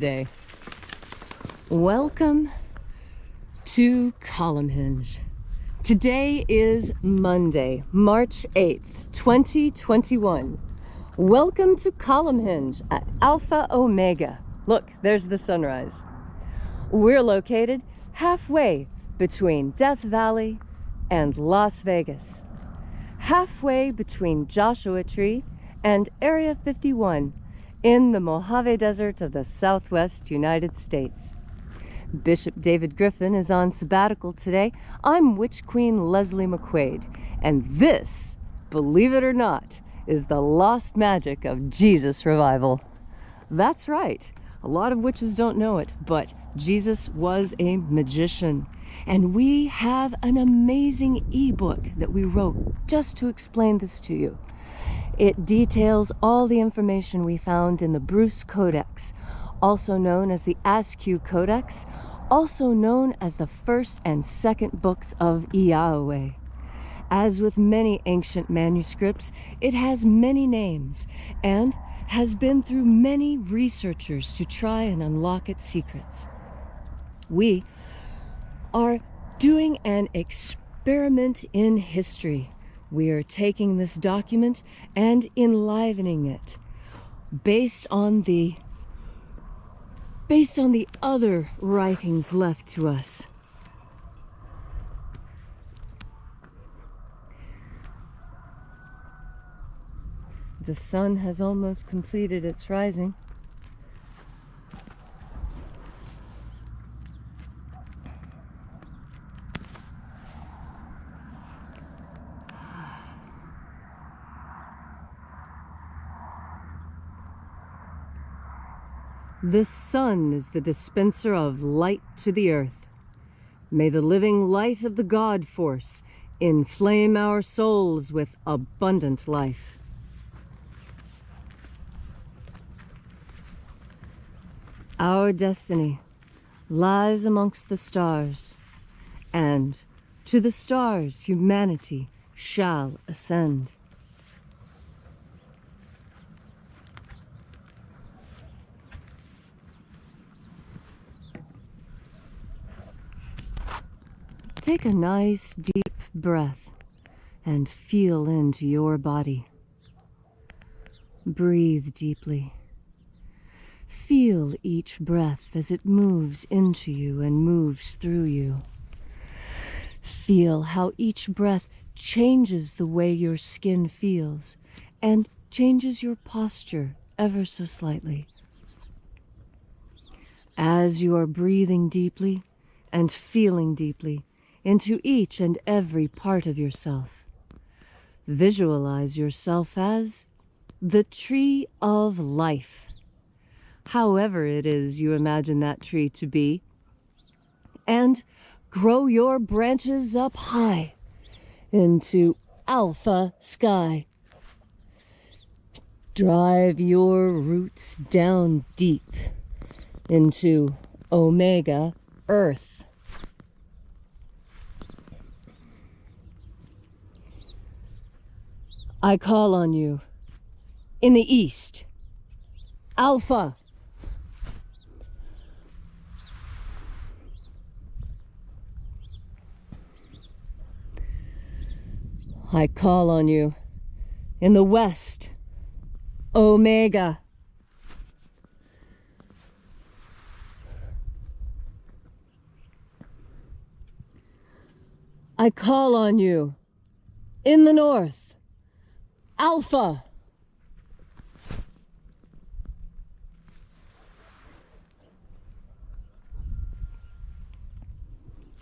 Day. Welcome to Column Hinge. Today is Monday, March 8th, 2021. Welcome to Column Hinge at Alpha Ωmega. Look, there's the sunrise. We're located halfway between Death Valley and Las Vegas. Halfway between Joshua Tree and Area 51 in the Mojave Desert of the Southwest United States. Bishop David Griffin is on sabbatical today. I'm Witch Queen Leslie McQuade, and this, believe it or not, is the lost magic of Jesus revival. That's right. A lot of witches don't know it, but Jesus was a magician. And we have an amazing ebook that we wrote just to explain this to you. It details all the information we found in the Bruce Codex, also known as the Askew Codex, also known as the first and second books of Yahweh. As with many ancient manuscripts, it has many names and has been through many researchers to try and unlock its secrets. We are doing an experiment in history. We are taking this document and enlivening it based on the other writings left to us. The sun has almost completed its rising. This sun is the dispenser of light to the earth. May the living light of the God force inflame our souls with abundant life. Our destiny lies amongst the stars, and to the stars humanity shall ascend. Take a nice deep breath and feel into your body. Breathe deeply. Feel each breath as it moves into you and moves through you. Feel how each breath changes the way your skin feels and changes your posture ever so slightly. As you are breathing deeply and feeling deeply into each and every part of yourself, visualize yourself as the tree of life. However it is you imagine that tree to be, and grow your branches up high into alpha sky. Drive your roots down deep into Omega Earth. I call on you in the east, Alpha. I call on you in the west, Omega. I call on you in the north, Alpha.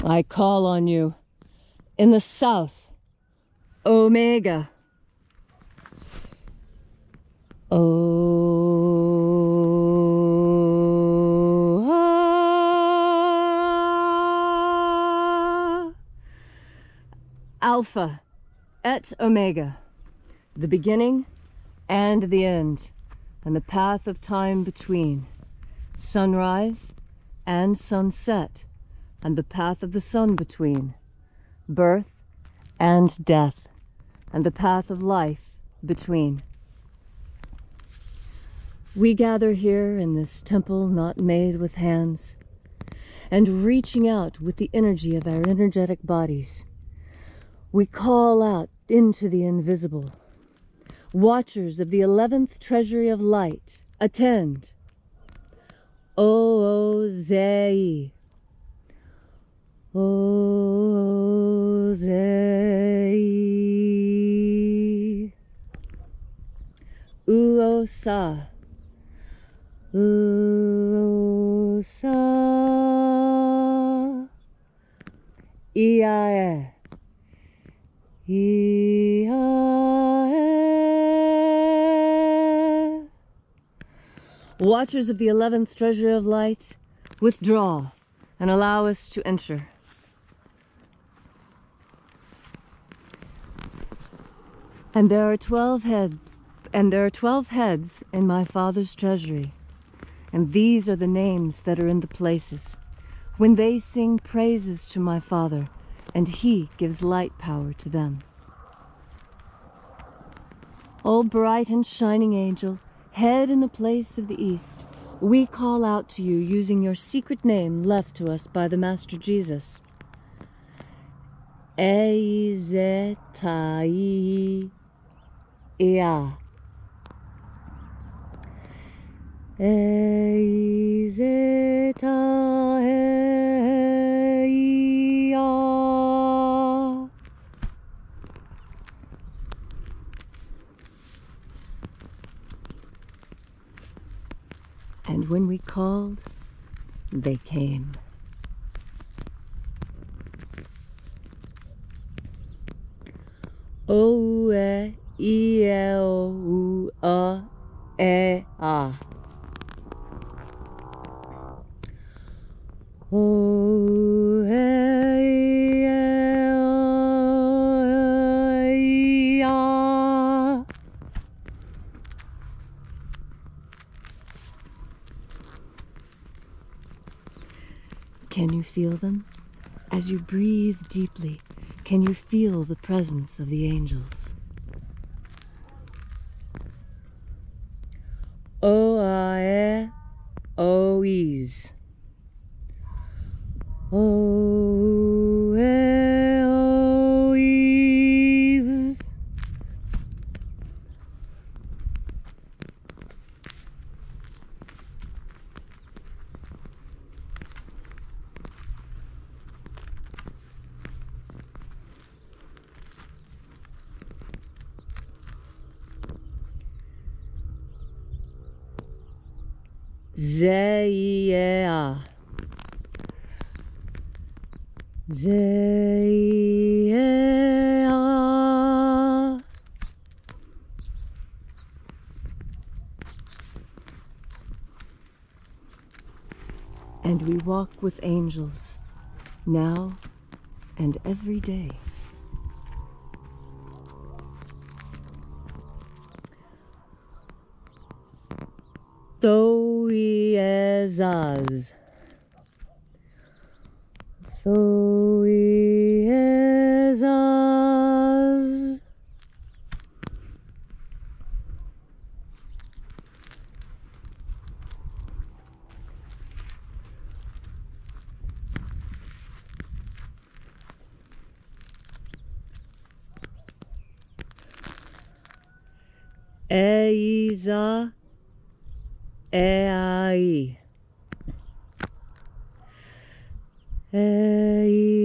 I call on you in the south, Omega. Alpha et Omega, the beginning and the end, and the path of time between, sunrise and sunset, and the path of the sun between, birth and death, and the path of life between. We gather here in this temple not made with hands, and reaching out with the energy of our energetic bodies, we call out into the invisible. Watchers of the 11th Treasury of Light, attend. O-Zei. O-Zei. Uosa. Uosa. Iae. Iae. Watchers of the 11th Treasury of Light, withdraw and allow us to enter. And there are 12 heads in my Father's treasury, and these are the names that are in the places, when they sing praises to my Father, and he gives light power to them. O bright and shining angel, head in the place of the east, we call out to you using your secret name left to us by the Master Jesus. Eizetai Ea. Eizetai Ea. And when we called, they came. O-E-I-E-O-U-A-E-A. O-E-I-E-O-U-A. Can you feel them? As you breathe deeply, can you feel the presence of the angels? O-I-E, O-E's. O-E, O-E's. Zeia. Zeia. And we walk with angels, now and every day. Thoiezaz. Thoiezaz. Eiza. Ei. Eizai.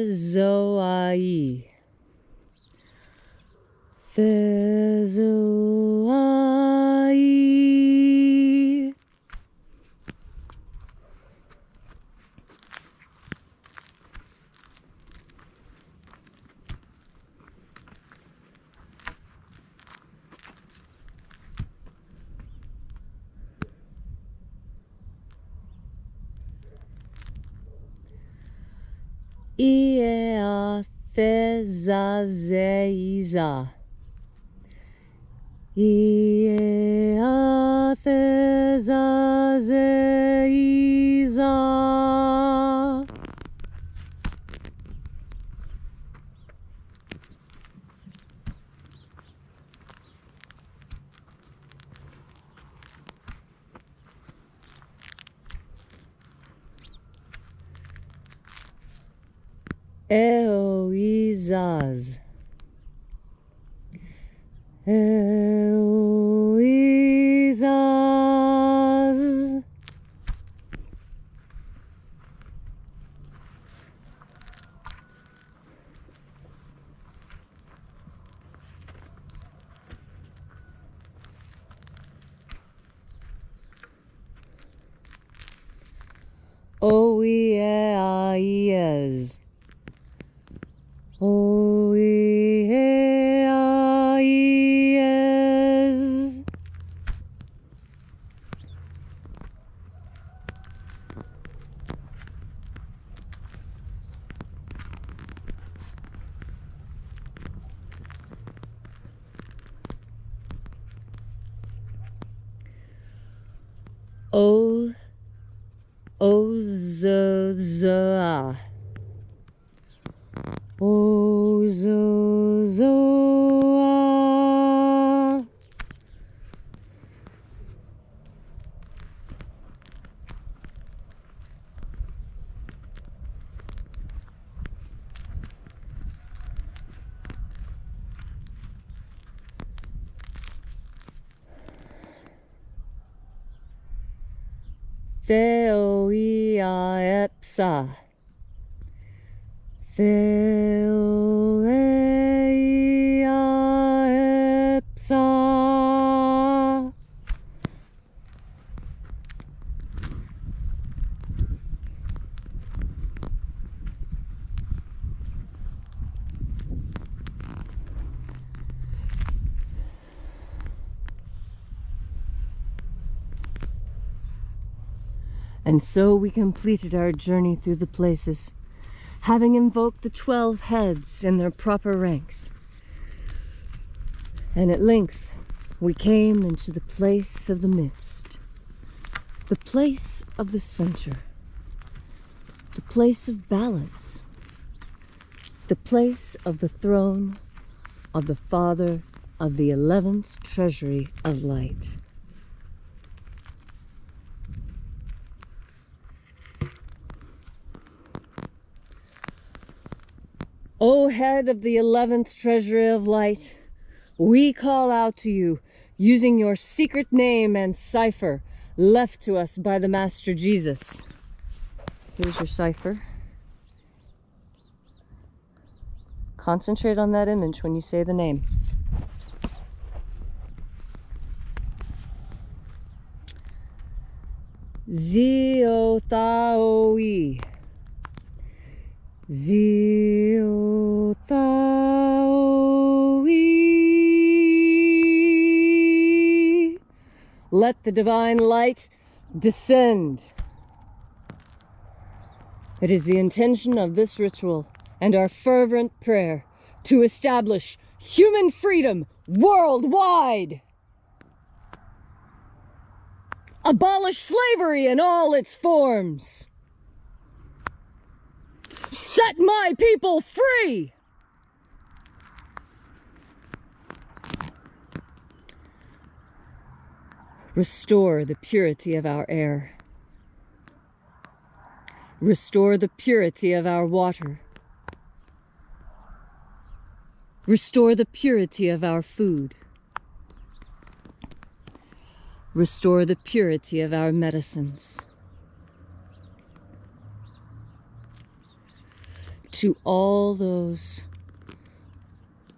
Fezoai. Fezoai. Iea thezazeiza. Iea thezazeiza. Eoizaz. Eoizaz. Oieaies. Oieaies. O Ozozoa. Ozozoa. Theoia epsa. Theoia epsa. And so we completed our journey through the places, having invoked the 12 heads in their proper ranks. And at length we came into the place of the midst, the place of the center, the place of balance, the place of the throne of the Father of the 11th Treasury of Light. O head of the 11th Treasury of Light, we call out to you using your secret name and cipher left to us by the Master Jesus. Here's your cipher. Concentrate on that image when you say the name. Ziotaoi. Ziotaoi. Let the divine light descend. It is the intention of this ritual and our fervent prayer to establish human freedom worldwide. Abolish slavery in all its forms. Set my people free! Restore the purity of our air. Restore the purity of our water. Restore the purity of our food. Restore the purity of our medicines. To all those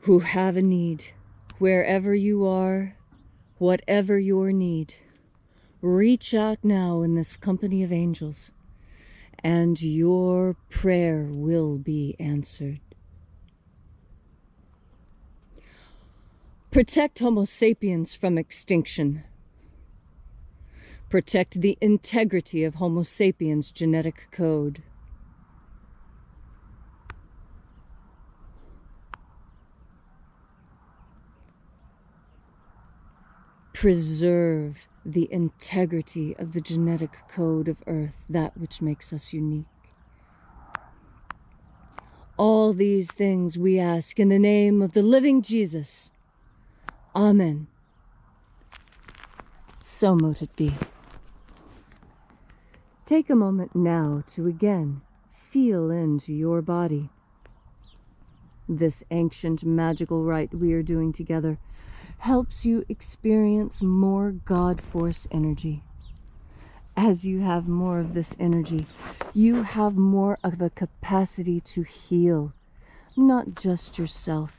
who have a need, wherever you are, whatever your need, reach out now in this company of angels, and your prayer will be answered. Protect Homo sapiens from extinction. Protect the integrity of Homo sapiens' genetic code. preserve the integrity of the genetic code of Earth, that which makes us unique. All these things we ask in the name of the living Jesus. Amen. So mote it be. Take a moment now to again feel into your body. This ancient magical rite we are doing together helps you experience more God Force energy. As you have more of this energy, you have more of a capacity to heal, not just yourself,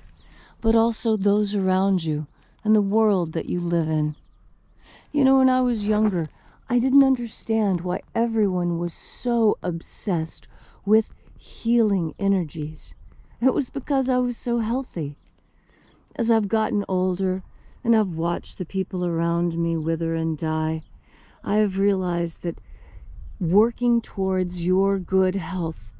but also those around you and the world that you live in. You know, when I was younger, I didn't understand why everyone was so obsessed with healing energies. It was because I was so healthy. As I've gotten older and I've watched the people around me wither and die, I have realized that working towards your good health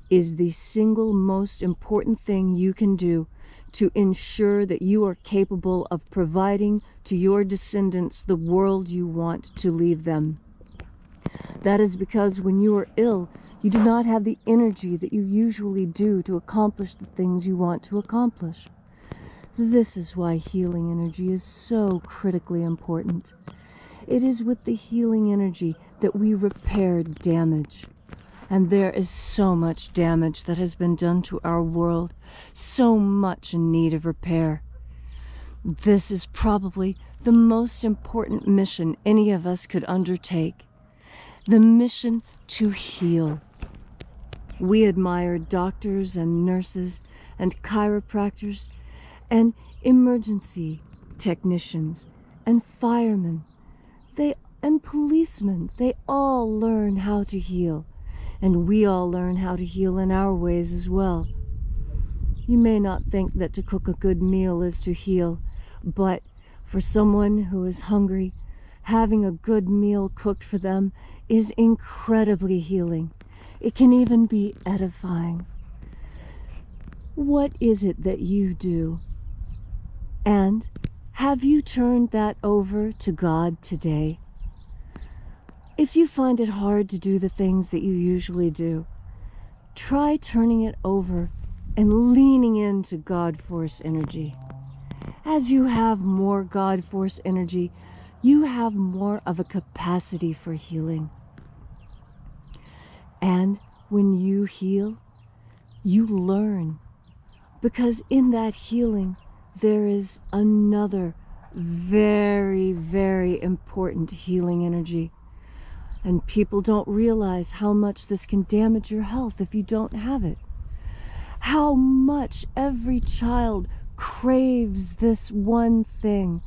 is the single most important thing you can do to ensure that you are capable of providing to your descendants the world you want to leave them. That is because when you are ill, you do not have the energy that you usually do to accomplish the things you want to accomplish. This is why healing energy is so critically important. It is with the healing energy that we repair damage. And there is so much damage that has been done to our world, so much in need of repair. This is probably the most important mission any of us could undertake. The mission to heal. We admire doctors and nurses and chiropractors and emergency technicians and firemen. And policemen, they all learn how to heal, and we all learn how to heal in our ways as well. You may not think that to cook a good meal is to heal, but for someone who is hungry, having a good meal cooked for them is incredibly healing. It can even be edifying. What is it that you do? And have you turned that over to God today? If you find it hard to do the things that you usually do, try turning it over and leaning into God Force energy. As you have more God Force energy, you have more of a capacity for healing. And when you heal, you learn. Because in that healing, there is another very, very important healing energy. And people don't realize how much this can damage your health if you don't have it. How much every child craves this one thing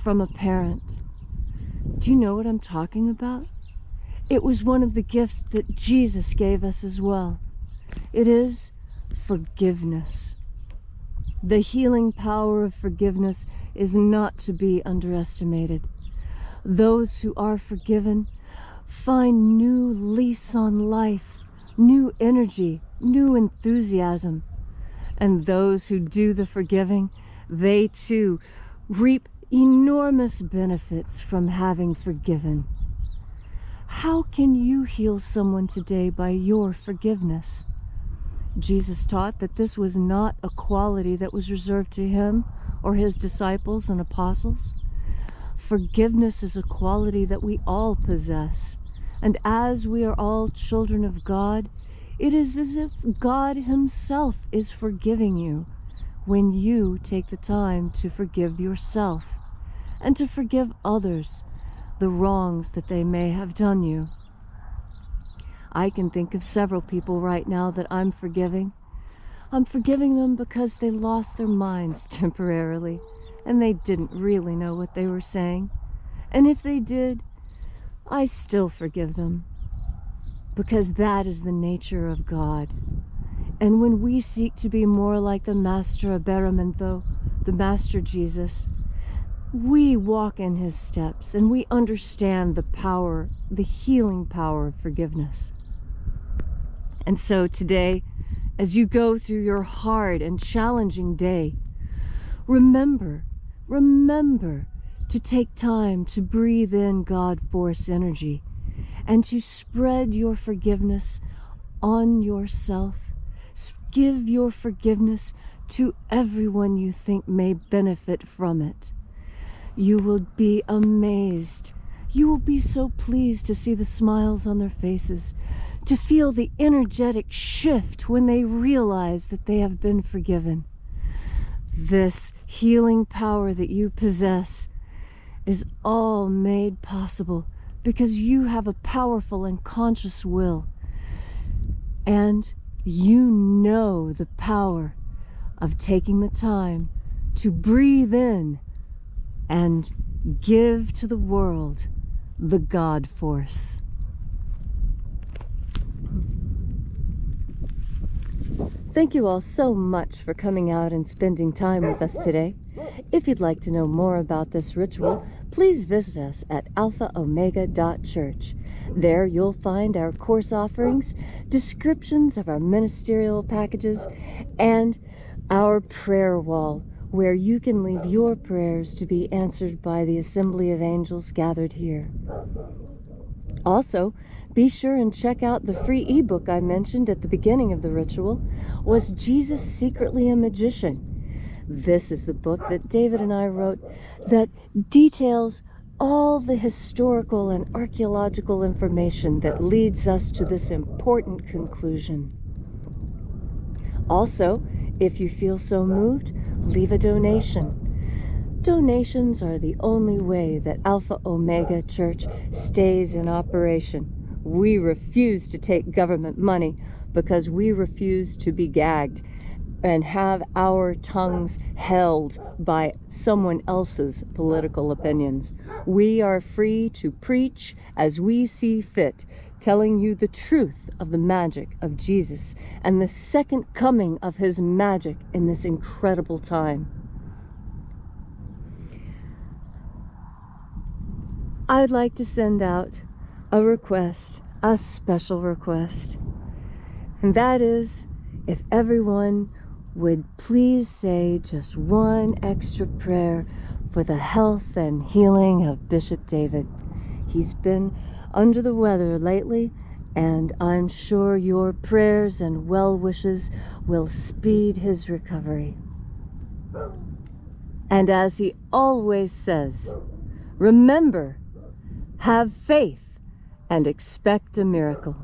from a parent. Do you know what I'm talking about? It was one of the gifts that Jesus gave us as well. It is forgiveness. The healing power of forgiveness is not to be underestimated. Those who are forgiven find new lease on life, new energy, new enthusiasm. And those who do the forgiving, they too reap enormous benefits from having forgiven. How can you heal someone today by your forgiveness? Jesus taught that this was not a quality that was reserved to him or his disciples and apostles. Forgiveness is a quality that we all possess. And as we are all children of God, it is as if God himself is forgiving you when you take the time to forgive yourself and to forgive others the wrongs that they may have done you. I can think of several people right now that I'm forgiving. I'm forgiving them because they lost their minds temporarily and they didn't really know what they were saying. And if they did, I still forgive them, because that is the nature of God. And when we seek to be more like the Master Aberamento, the Master Jesus, we walk in his steps and we understand the power, the healing power of forgiveness. And so today, as you go through your hard and challenging day, remember to take time to breathe in God Force energy and to spread your forgiveness on yourself. Give your forgiveness to everyone you think may benefit from it. You will be amazed. You will be so pleased to see the smiles on their faces, to feel the energetic shift when they realize that they have been forgiven. This healing power that you possess is all made possible because you have a powerful and conscious will. And you know the power of taking the time to breathe in and give to the world the God Force. Thank you all so much for coming out and spending time with us today. If you'd like to know more about this ritual, please visit us at alphaomega.church. There you'll find our course offerings, descriptions of our ministerial packages, and our prayer wall, where you can leave your prayers to be answered by the assembly of angels gathered here. Also, be sure and check out the free ebook I mentioned at the beginning of the ritual, Was Jesus Secretly a Magician? This is the book that David and I wrote that details all the historical and archaeological information that leads us to this important conclusion. Also, if you feel so moved, leave a donation. Donations are the only way that Alpha Omega Church stays in operation. We refuse to take government money because we refuse to be gagged and have our tongues held by someone else's political opinions. We are free to preach as we see fit, telling you the truth of the magic of Jesus and the second coming of his magic in this incredible time. I'd like to send out a request, a special request, and that is if everyone would please say just one extra prayer for the health and healing of Bishop David. He's been under the weather lately, and I'm sure your prayers and well wishes will speed his recovery. And as he always says, remember, have faith and expect a miracle.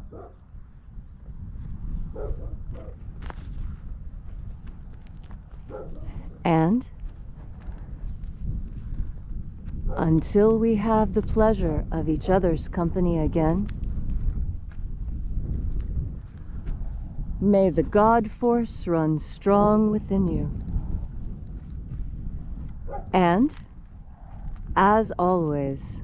And until we have the pleasure of each other's company again, may the God Force run strong within you. And, as always,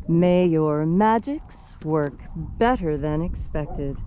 may your magics work better than expected.